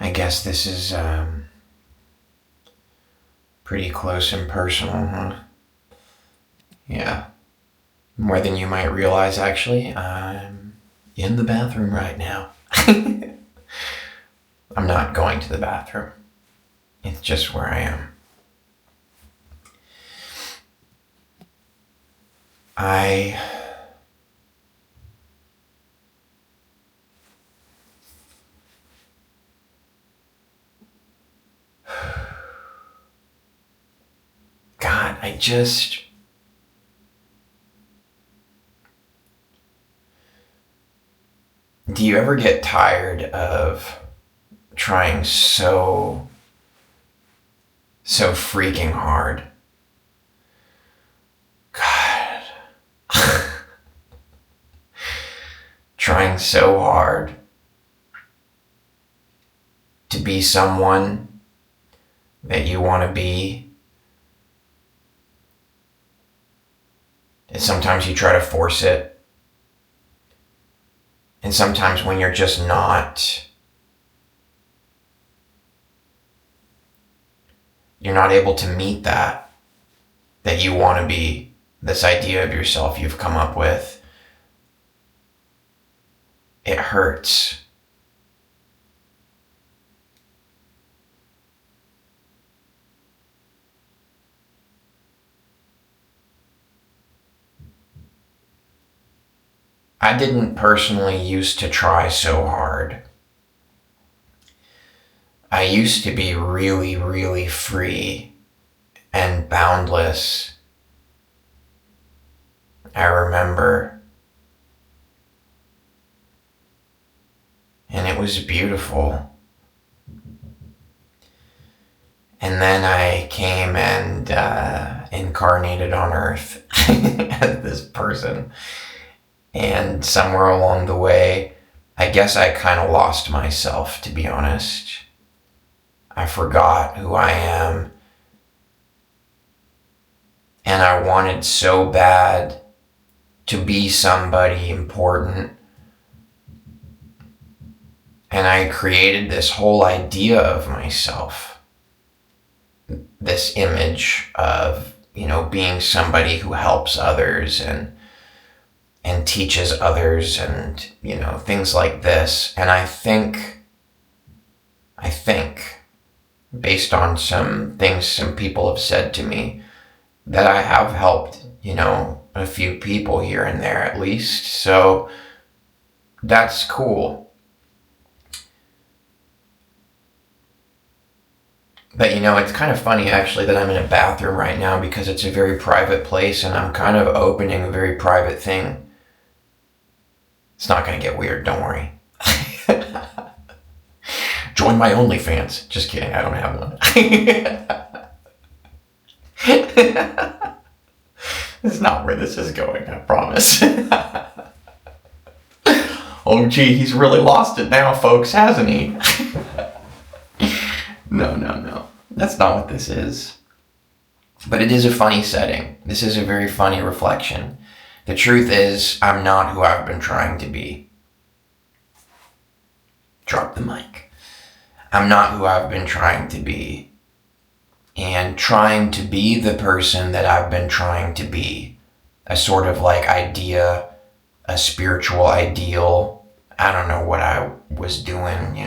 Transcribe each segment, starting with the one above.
I guess this is pretty close and personal, huh? Yeah. More than you might realize, actually. I'm in the bathroom right now. I'm not going to the bathroom. It's just where I am. God, I just... Do you ever get tired of trying so freaking hard? God. Trying so hard to be someone that you want to be. And sometimes you try to force it. And sometimes when you're just not, you're not able to meet that you want to be, this idea of yourself you've come up with, it hurts. I didn't personally used to try so hard. I used to be really, really free and boundless. I remember. And it was beautiful. And then I came and incarnated on Earth as this person. And somewhere along the way, I guess I kind of lost myself, to be honest. I forgot who I am. And I wanted so bad to be somebody important. And I created this whole idea of myself. This image of, being somebody who helps others and teaches others and, things like this. And I think, based on some things some people have said to me, that I have helped, a few people here and there at least. So that's cool. But it's kind of funny actually that I'm in a bathroom right now because it's a very private place and I'm kind of opening a very private thing. It's not going to get weird, don't worry. Join my OnlyFans. Just kidding, I don't have one. This is not where this is going, I promise. Oh gee, he's really lost it now, folks, hasn't he? No. That's not what this is. But it is a funny setting. This is a very funny reflection. The truth is, I'm not who I've been trying to be. Drop the mic. I'm not who I've been trying to be. And trying to be the person that I've been trying to be, a sort of idea, a spiritual ideal. I don't know what I was doing,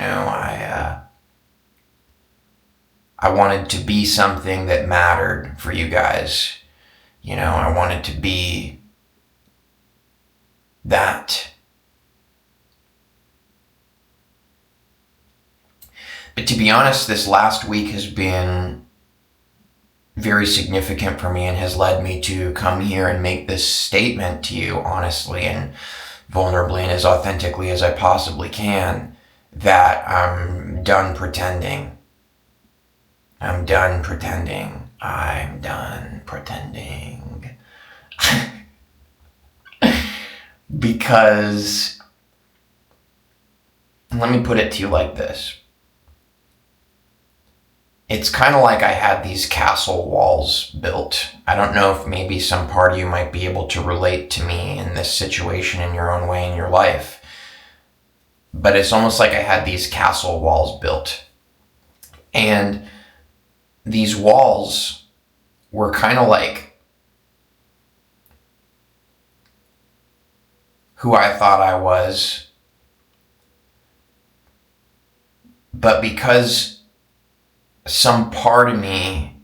I wanted to be something that mattered for you guys. I wanted to be that. But to be honest, this last week has been very significant for me and has led me to come here and make this statement to you honestly and vulnerably and as authentically as I possibly can, that I'm done pretending. I'm done pretending. Because, let me put it to you like this. It's kind of like I had these castle walls built. I don't know if maybe some part of you might be able to relate to me in this situation in your own way in your life. but it's almost like I had these castle walls built. And these walls were kind of like who I thought I was. But because some part of me,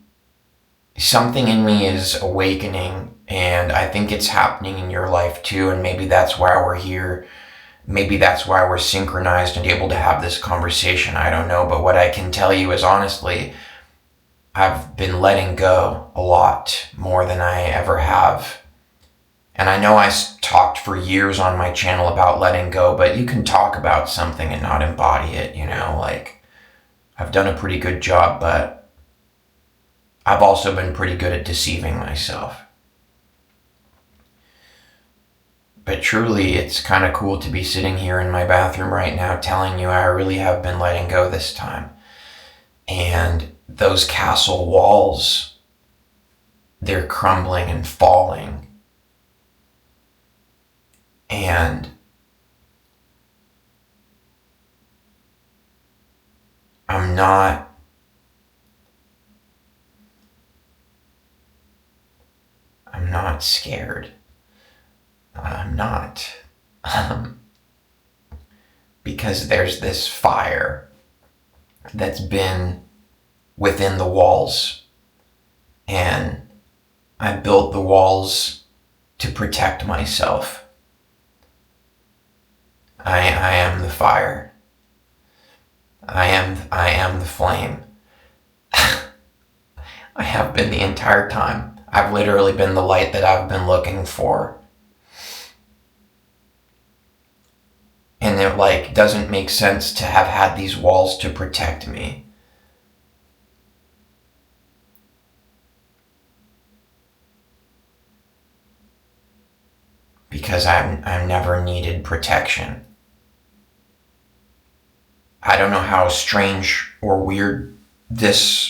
something in me is awakening, and I think it's happening in your life too, and maybe that's why we're here. Maybe that's why we're synchronized and able to have this conversation. I don't know. But what I can tell you is honestly, I've been letting go a lot more than I ever have. And I know I talked for years on my channel about letting go, but you can talk about something and not embody it, like I've done a pretty good job, but I've also been pretty good at deceiving myself. But truly, it's kind of cool to be sitting here in my bathroom right now telling you I really have been letting go this time. And those castle walls, they're crumbling and falling. And I'm not scared. I'm not. Because there's this fire that's been within the walls. And I built the walls to protect myself. I am the fire. I am the flame. I have been the entire time. I've literally been the light that I've been looking for. And it doesn't make sense to have had these walls to protect me. Because I've never needed protection. I don't know how strange or weird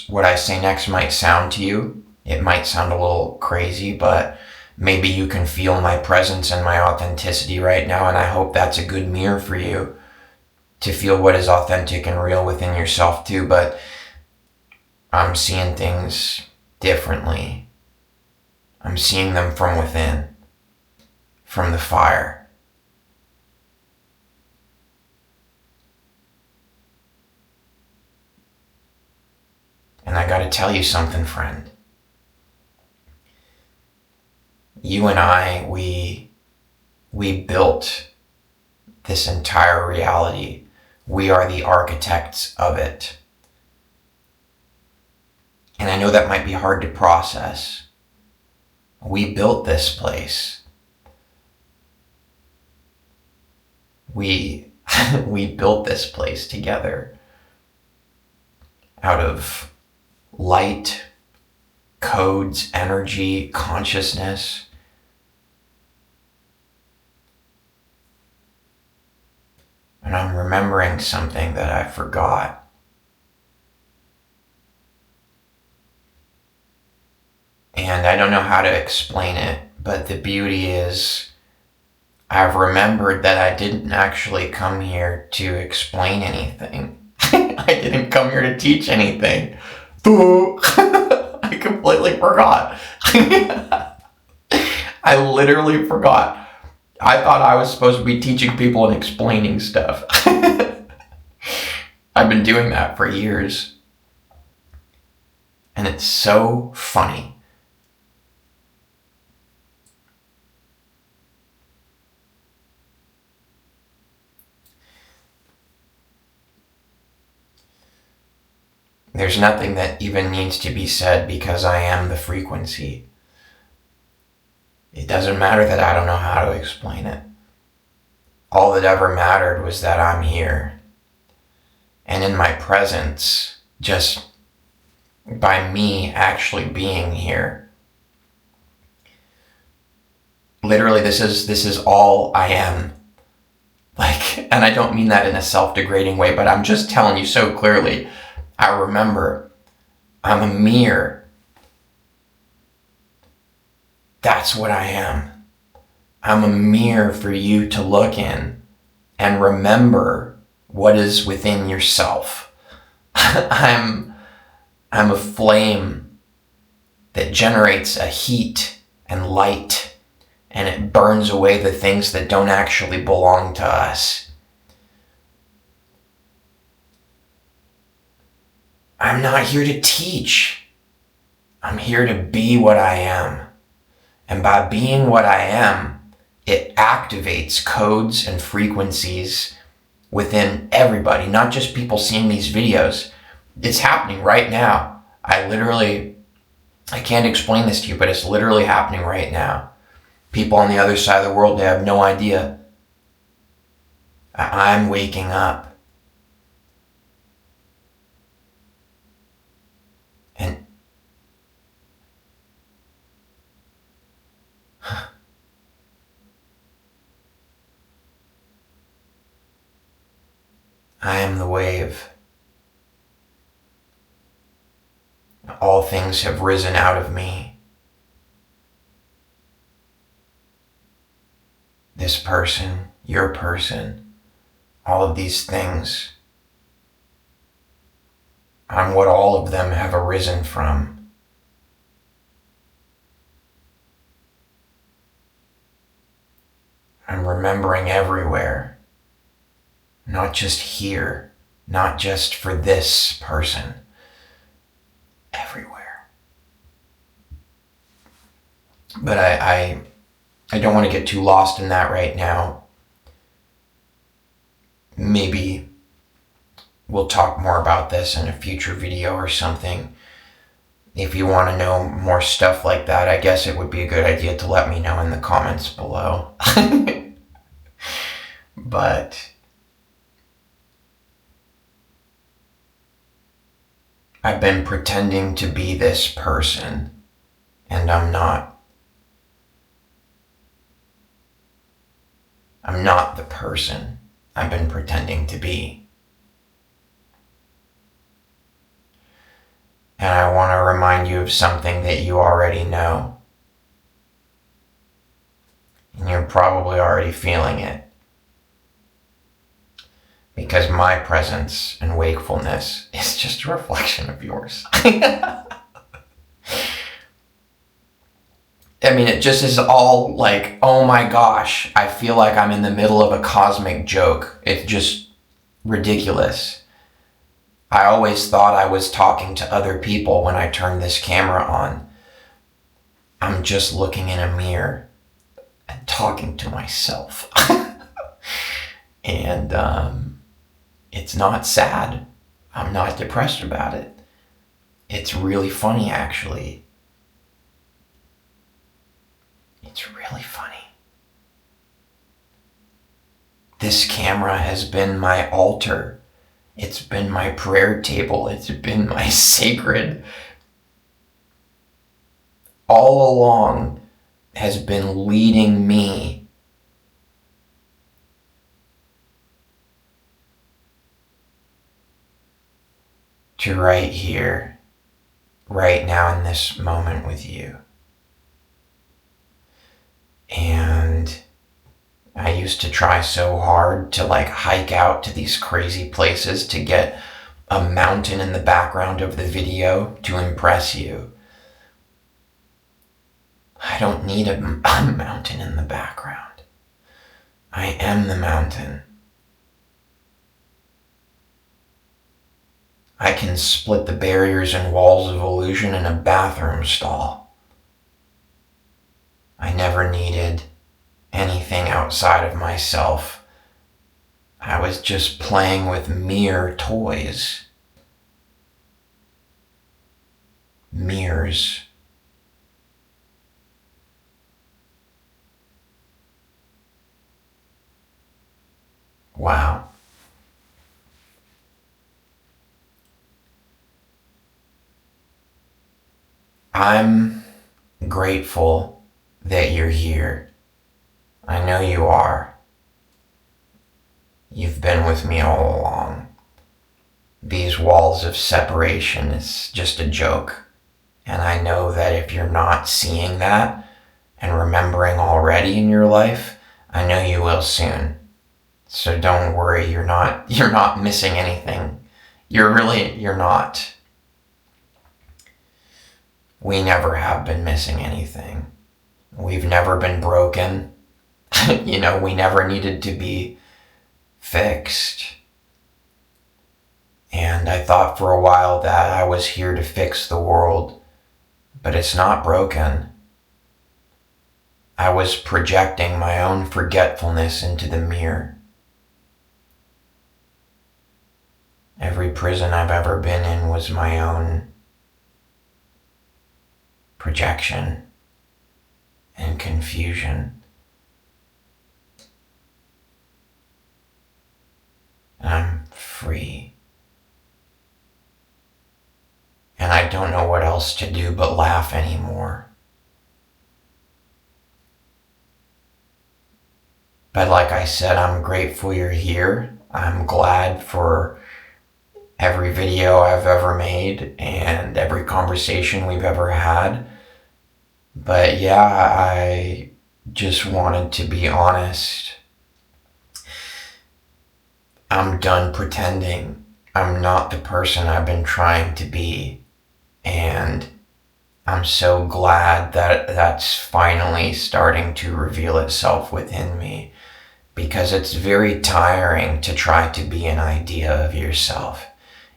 what I say next might sound to you. It might sound a little crazy, but maybe you can feel my presence and my authenticity right now, and I hope that's a good mirror for you to feel what is authentic and real within yourself too. But I'm seeing things differently. I'm seeing them from within, from the fire. And I gotta tell you something, friend. You and I, we built this entire reality. We are the architects of it. And I know that might be hard to process. We built this place. We built this place together out of light, codes, energy, consciousness. And I'm remembering something that I forgot. And I don't know how to explain it, but the beauty is I've remembered that I didn't actually come here to explain anything. I didn't come here to teach anything. I completely forgot. I literally forgot. I thought I was supposed to be teaching people and explaining stuff. I've been doing that for years. And it's so funny. There's nothing that even needs to be said because I am the frequency. It doesn't matter that I don't know how to explain it. All that ever mattered was that I'm here. And in my presence, just by me actually being here. Literally, this is all I am. And I don't mean that in a self-degrading way, but I'm just telling you so clearly. I remember I'm a mirror. That's what I am. I'm a mirror for you to look in and remember what is within yourself. I'm a flame that generates a heat and light, and it burns away the things that don't actually belong to us. I'm not here to teach. I'm here to be what I am. And by being what I am, it activates codes and frequencies within everybody, not just people seeing these videos. It's happening right now. I can't explain this to you, but it's literally happening right now. People on the other side of the world, they have no idea. I'm waking up. And I am the wave. All things have risen out of me. This person, your person, all of these things. I'm what all of them have arisen from. I'm remembering everywhere, not just here, not just for this person, everywhere. But I don't want to get too lost in that right now. Maybe we'll talk more about this in a future video or something. If you want to know more stuff like that, I guess it would be a good idea to let me know in the comments below. But I've been pretending to be this person, and I'm not. I'm not the person I've been pretending to be. And I want to remind you of something that you already know. And you're probably already feeling it. Because my presence and wakefulness is just a reflection of yours. I mean, it just is all like, oh my gosh, I feel like I'm in the middle of a cosmic joke. It's just ridiculous. I always thought I was talking to other people when I turned this camera on. I'm just looking in a mirror and talking to myself. And it's not sad. I'm not depressed about it. It's really funny, actually. It's really funny. This camera has been my altar. It's been my prayer table. It's been my sacred. All along has been leading me to right here, right now in this moment with you. And I used to try so hard to hike out to these crazy places to get a mountain in the background of the video to impress you. I don't need a mountain in the background. I am the mountain. I can split the barriers and walls of illusion in a bathroom stall. I never needed anything outside of myself. I was just playing with mere toys. Mirrors. Wow. I'm grateful that you're here. I know you are. You've been with me all along. These walls of separation is just a joke. And I know that if you're not seeing that and remembering already in your life, I know you will soon. So don't worry, you're not missing anything. You're not. We never have been missing anything. We've never been broken. We never needed to be fixed. And I thought for a while that I was here to fix the world, but it's not broken. I was projecting my own forgetfulness into the mirror. Every prison I've ever been in was my own projection and confusion. I'm free. And I don't know what else to do but laugh anymore. But like I said, I'm grateful you're here. I'm glad for every video I've ever made and every conversation we've ever had. But yeah, I just wanted to be honest. I'm done pretending. I'm not the person I've been trying to be. And I'm so glad that that's finally starting to reveal itself within me, because it's very tiring to try to be an idea of yourself.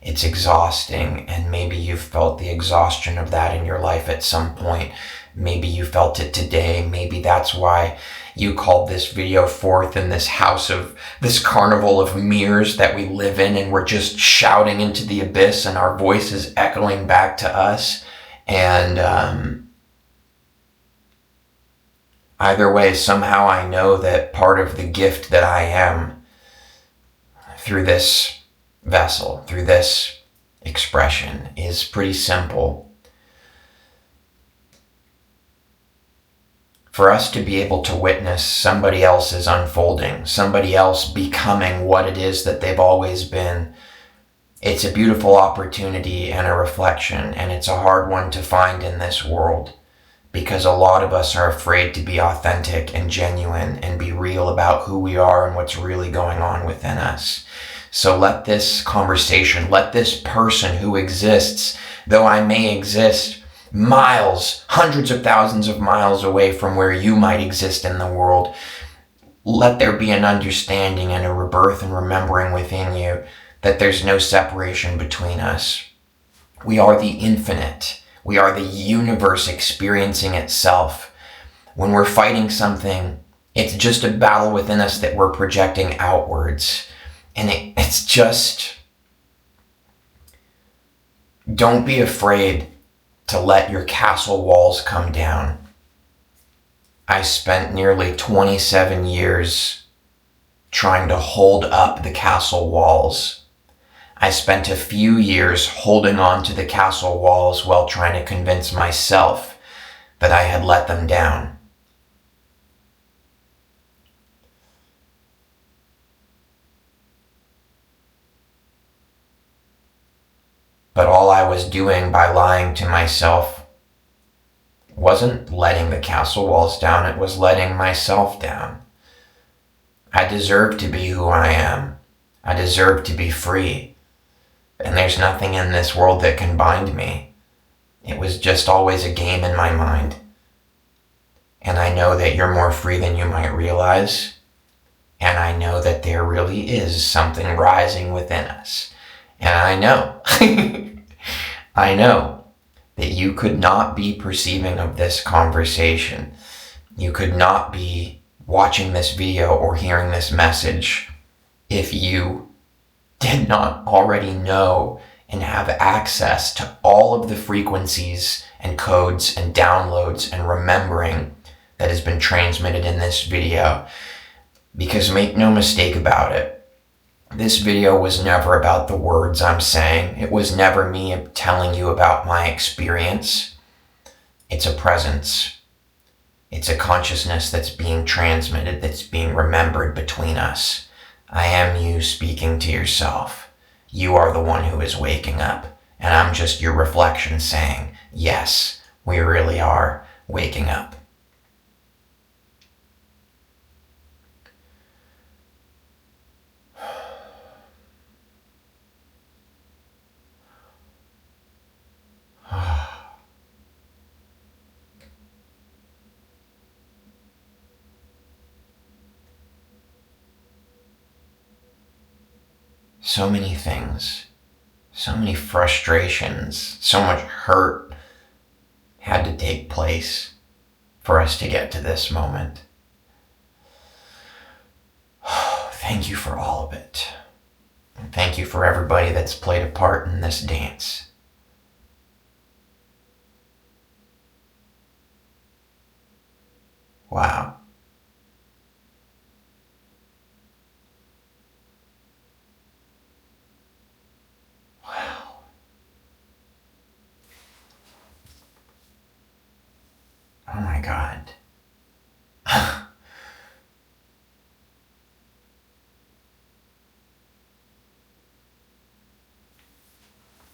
It's exhausting, and maybe you've felt the exhaustion of that in your life at some point. Maybe you felt it today. Maybe that's why you called this video forth in this carnival of mirrors that we live in, and we're just shouting into the abyss and our voices echoing back to us. And either way, somehow I know that part of the gift that I am through this vessel, through this expression, is pretty simple. For us to be able to witness somebody else's unfolding, somebody else becoming what it is that they've always been, it's a beautiful opportunity and a reflection, and it's a hard one to find in this world, because a lot of us are afraid to be authentic and genuine and be real about who we are and what's really going on within us. So let this conversation, let this person who exists, though I may exist miles, hundreds of thousands of miles away from where you might exist in the world, let there be an understanding and a rebirth and remembering within you that there's no separation between us. We are the infinite. We are the universe experiencing itself. When we're fighting something, it's just a battle within us that we're projecting outwards. And it's just, don't be afraid to let your castle walls come down. I spent nearly 27 years trying to hold up the castle walls. I spent a few years holding on to the castle walls while trying to convince myself that I had let them down. But all I was doing by lying to myself wasn't letting the castle walls down, it was letting myself down. I deserve to be who I am. I deserve to be free. And there's nothing in this world that can bind me. It was just always a game in my mind. And I know that you're more free than you might realize. And I know that there really is something rising within us. And I know, I know that you could not be perceiving of this conversation. You could not be watching this video or hearing this message if you did not already know and have access to all of the frequencies and codes and downloads and remembering that has been transmitted in this video. Because make no mistake about it, this video was never about the words I'm saying. It was never me telling you about my experience. It's a presence. It's a consciousness that's being transmitted, that's being remembered between us. I am you speaking to yourself. You are the one who is waking up, and I'm just your reflection saying, yes, we really are waking up. So many things, so many frustrations, so much hurt had to take place for us to get to this moment. Thank you for all of it. And thank you for everybody that's played a part in this dance. Wow. Wow. Oh my God.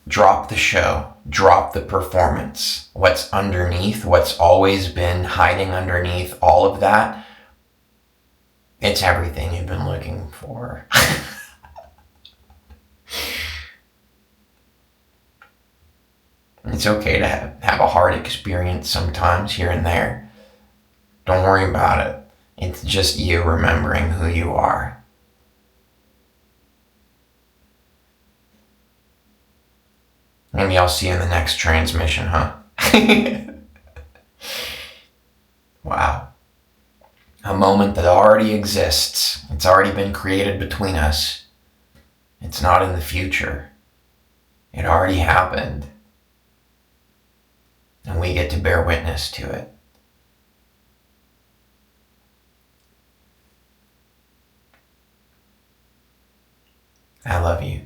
Drop the show, drop the performance. What's underneath, what's always been hiding underneath all of that, it's everything you've been looking for. It's okay to have a hard experience sometimes here and there. Don't worry about it. It's just you remembering who you are. Maybe I'll see you in the next transmission, huh? Wow. A moment that already exists. It's already been created between us. It's not in the future. It already happened. And we get to bear witness to it. I love you.